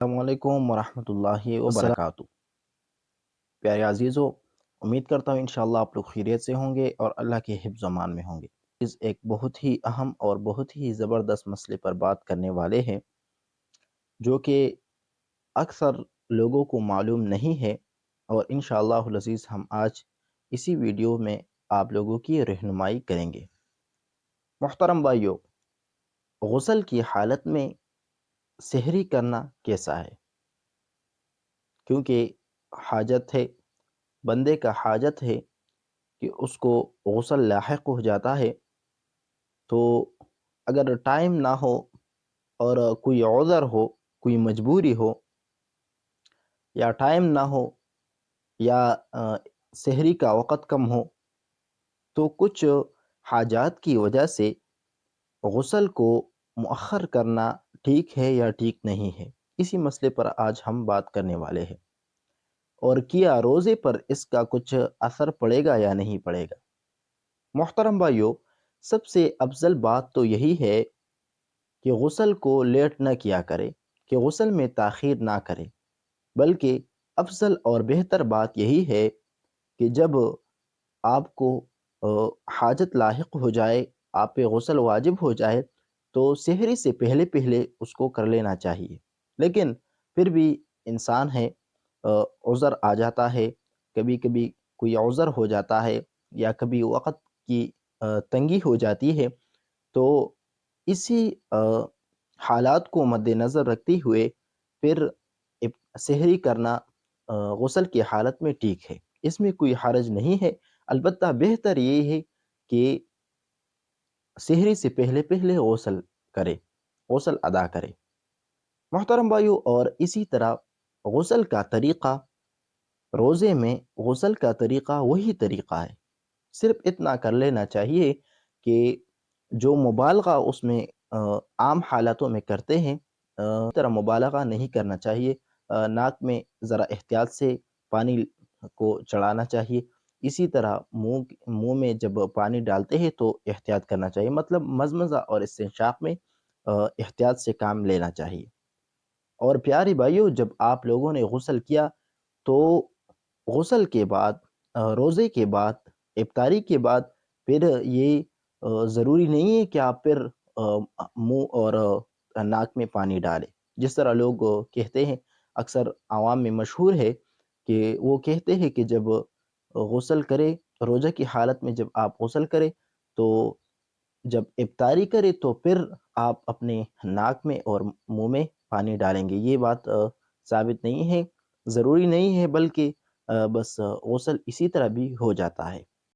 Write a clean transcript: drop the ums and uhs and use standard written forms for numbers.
السلام علیکم ورحمۃ اللہ السلام وبرکاتہ۔ پیارے عزیزو، امید کرتا ہوں انشاءاللہ آپ لوگ خیریت سے ہوں گے اور اللہ کے حفظ و امان میں ہوں گے۔ ایک بہت ہی اہم اور بہت ہی زبردست مسئلے پر بات کرنے والے ہیں، جو کہ اکثر لوگوں کو معلوم نہیں ہے، اور انشاءاللہ العزیز ہم آج اسی ویڈیو میں آپ لوگوں کی رہنمائی کریں گے۔ محترم بھائیو، غسل کی حالت میں سحری کرنا کیسا ہے؟ کیونکہ حاجت ہے، بندے کا حاجت ہے کہ اس کو غسل لاحق ہو جاتا ہے، تو اگر ٹائم نہ ہو اور کوئی عذر ہو، کوئی مجبوری ہو، یا ٹائم نہ ہو، یا سحری کا وقت کم ہو، تو کچھ حاجات کی وجہ سے غسل کو مؤخر کرنا ٹھیک ہے یا ٹھیک نہیں ہے، اسی مسئلے پر آج ہم بات کرنے والے ہیں، اور کیا روزے پر اس کا کچھ اثر پڑے گا یا نہیں پڑے گا۔ محترم بھائیو، سب سے افضل بات تو یہی ہے کہ غسل کو لیٹ نہ کیا کرے، کہ غسل میں تاخیر نہ کرے، بلکہ افضل اور بہتر بات یہی ہے کہ جب آپ کو حاجت لاحق ہو جائے، آپ پہ غسل واجب ہو جائے، تو سحری سے پہلے پہلے اس کو کر لینا چاہیے۔ لیکن پھر بھی انسان ہے، عذر آ جاتا ہے، کبھی کبھی کوئی عذر ہو جاتا ہے، یا کبھی وقت کی تنگی ہو جاتی ہے، تو اسی حالات کو مد نظر رکھتے ہوئے پھر سحری کرنا غسل کی حالت میں ٹھیک ہے، اس میں کوئی حرج نہیں ہے۔ البتہ بہتر یہ ہے کہ سحری سے پہلے پہلے غسل کرے، غسل ادا کرے۔ محترم بھائیو، اور اسی طرح غسل کا طریقہ، روزے میں غسل کا طریقہ وہی طریقہ ہے، صرف اتنا کر لینا چاہیے کہ جو مبالغہ اس میں عام حالاتوں میں کرتے ہیں، اس طرح مبالغہ نہیں کرنا چاہیے۔ ناک میں ذرا احتیاط سے پانی کو چڑھانا چاہیے، اسی طرح منہ میں جب پانی ڈالتے ہیں تو احتیاط کرنا چاہیے، مطلب مزمزہ اور استنشاق میں احتیاط سے کام لینا چاہیے۔ اور پیارے بھائیوں، جب آپ لوگوں نے غسل کیا تو غسل کے بعد، روزے کے بعد، افطاری کے بعد، پھر یہ ضروری نہیں ہے کہ آپ پھر منہ اور ناک میں پانی ڈالیں، جس طرح لوگ کہتے ہیں، اکثر عوام میں مشہور ہے کہ وہ کہتے ہیں کہ جب غسل کرے، روزہ کی حالت میں جب آپ غسل کرے تو جب افطاری کرے تو پھر آپ اپنے ناک میں اور منہ میں پانی ڈالیں گے۔ یہ بات ثابت نہیں ہے، ضروری نہیں ہے، بلکہ بس غسل اسی طرح بھی ہو جاتا ہے۔